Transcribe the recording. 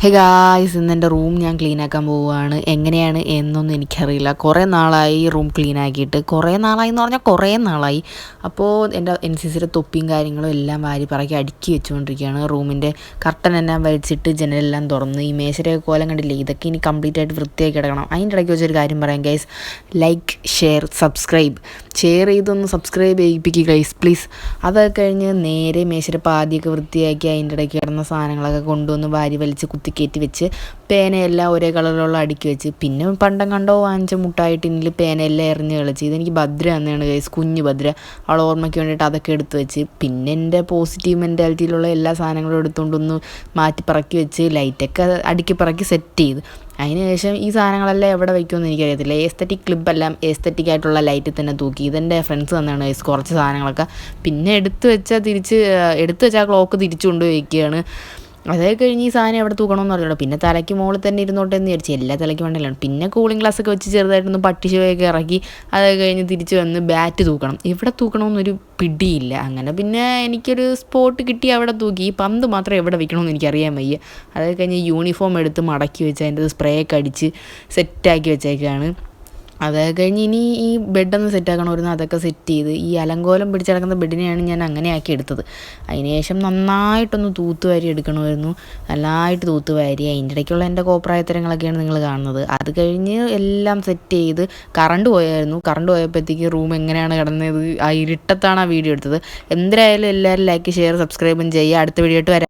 Hey guys, ഇന്ന് എൻ്റെ room ഞാൻ ക്ലീൻ ആക്കാൻ പോവുകയാണ്. എങ്ങനെയാണ് എന്നൊന്നും എനിക്കറിയില്ല. കുറേ നാളായി റൂം ക്ലീൻ ആക്കിയിട്ട്. കുറേ നാളായി എന്ന് പറഞ്ഞാൽ കുറേ നാളായി. അപ്പോൾ എൻ്റെ NCCയുടെ തൊപ്പിയും കാര്യങ്ങളും എല്ലാം വാരി പറക്കി അടുക്കി വെച്ചുകൊണ്ടിരിക്കുകയാണ്. റൂമിൻ്റെ കർട്ടൻ എല്ലാം വലിച്ചിട്ട് ജനലെല്ലാം തുറന്ന് ഈ മേശയുടെ കോലം കണ്ടില്ലേ, ഇതൊക്കെ ഇനി കംപ്ലീറ്റ് ആയിട്ട് വൃത്തിയാക്കി കിടക്കണം. അതിൻ്റെ ഇടയ്ക്ക് വെച്ചൊരു കാര്യം പറയാം ഗൈസ്, ലൈക്ക്, ഷെയർ, സബ്സ്ക്രൈബ് ചെയ്തൊന്ന് സബ്സ്ക്രൈബ് ചെയ്യിപ്പിക്കുക ഗൈസ് പ്ലീസ്. അതൊക്കെ കഴിഞ്ഞ് നേരെ മേശയുടെ പാതിയൊക്കെ വൃത്തിയാക്കി അതിൻ്റെ ഇടയ്ക്ക് കിടന്ന സാധനങ്ങളൊക്കെ കൊണ്ടുവന്ന് വാരി വലിച്ച് കുത്തിക്കയറ്റി വെച്ച് പേനയെല്ലാം ഒരേ കളറിലുള്ള അടുക്കി വെച്ച്, പിന്നെ പണ്ടം കണ്ടോ വാങ്ങിച്ച മുട്ടായിട്ട് ഇന്നിൽ പേനയെല്ലാം എറിഞ്ഞ് കളിച്ച്. ഇതെനിക്ക് ഭദ്ര തന്നെയാണ് ഗൈസ്, കുഞ്ഞു ഭദ്ര, അവൾ ഓർമ്മയ്ക്ക് വേണ്ടിയിട്ട് അതൊക്കെ എടുത്ത് വെച്ച്, പിന്നെ എൻ്റെ പോസിറ്റീവ് മെൻറ്റാലിറ്റിയിലുള്ള എല്ലാ സാധനങ്ങളും എടുത്തുകൊണ്ടൊന്ന് മാറ്റി പറക്കി വെച്ച് ലൈറ്റൊക്കെ അടുക്കി പറക്കി സെറ്റ് ചെയ്ത്. അതിനുശേഷം ഈ സാധനങ്ങളെല്ലാം എവിടെ വയ്ക്കുമെന്ന് എനിക്കറിയത്തില്ല. എസ്തറ്റിക് ക്ലിപ്പെല്ലാം എസ്തറ്റിക് ആയിട്ടുള്ള ലൈറ്റിൽ തന്നെ തൂക്കി. ഇതെൻ്റെ ഫ്രണ്ട്സ് തന്നെയാണ് കുറച്ച് സാധനങ്ങളൊക്കെ. പിന്നെ എടുത്ത് വെച്ചാൽ ക്ലോക്ക് തിരിച്ചു കൊണ്ടുപോയി വയ്ക്കുകയാണ്. അതേ കഴിഞ്ഞ് ഈ സാധനം എവിടെ തൂക്കണമെന്ന് അറിഞ്ഞോളൂ. പിന്നെ തലയ്ക്ക് മുകളിൽ തന്നെ ഇരുന്നോട്ടെ എന്ന് വിചാരിച്ചു, എല്ലാ തലയ്ക്ക് വേണ്ടിയില്ലാണ്. പിന്നെ കൂളിംഗ് ഗ്ലാസ്സൊക്കെ വെച്ച് ചെറുതായിട്ടൊന്ന് പട്ടിശയൊക്കെ ഇറക്കി അത് കഴിഞ്ഞ് തിരിച്ച് വന്ന് ബാറ്റ് തൂക്കണം. എവിടെ തൂക്കണമെന്നൊരു പിടിയില്ല. അങ്ങനെ പിന്നെ എനിക്കൊരു സ്പോട്ട് കിട്ടി, അവിടെ തൂക്കി. ഈ പന്ത് മാത്രം എവിടെ വെക്കണമെന്ന് എനിക്കറിയാൻ വയ്യ. അത് കഴിഞ്ഞ് യൂണിഫോം എടുത്ത് മടക്കി വെച്ച് അതിൻ്റെ സ്പ്രേ ഒക്കെ അടിച്ച് സെറ്റാക്കി വെച്ചേക്കാണ്. അതൊക്കെ കഴിഞ്ഞ് ഇനി ഈ ബെഡൊന്ന് സെറ്റാക്കണമായിരുന്നു. അതൊക്കെ സെറ്റ് ചെയ്ത് ഈ അലങ്കോലം പിടിച്ച് കിടക്കുന്ന ബെഡിനെയാണ് ഞാൻ അങ്ങനെ ആക്കി എടുത്തത്. അതിനുശേഷം നന്നായിട്ടൊന്ന് തൂത്തുവാരി എടുക്കണമായിരുന്നു. നല്ലതായിട്ട് തൂത്തുവാരി അതിൻ്റെ ഇടയ്ക്കുള്ള എൻ്റെ കോപ്രായത്തരങ്ങളൊക്കെയാണ് നിങ്ങൾ കാണുന്നത്. അത് കഴിഞ്ഞ് എല്ലാം സെറ്റ് ചെയ്ത് കറണ്ട് പോയായിരുന്നു. കറണ്ട് പോയപ്പോഴത്തേക്ക് റൂം എങ്ങനെയാണ് കിടന്നത്, ആ ഇരുട്ടത്താണ് ആ വീഡിയോ എടുത്തത്. എന്തായാലും എല്ലാവരും ലൈക്ക്, ഷെയർ, സബ്സ്ക്രൈബും ചെയ്യുക. അടുത്ത വീഡിയോ ആയിട്ട് വരാം.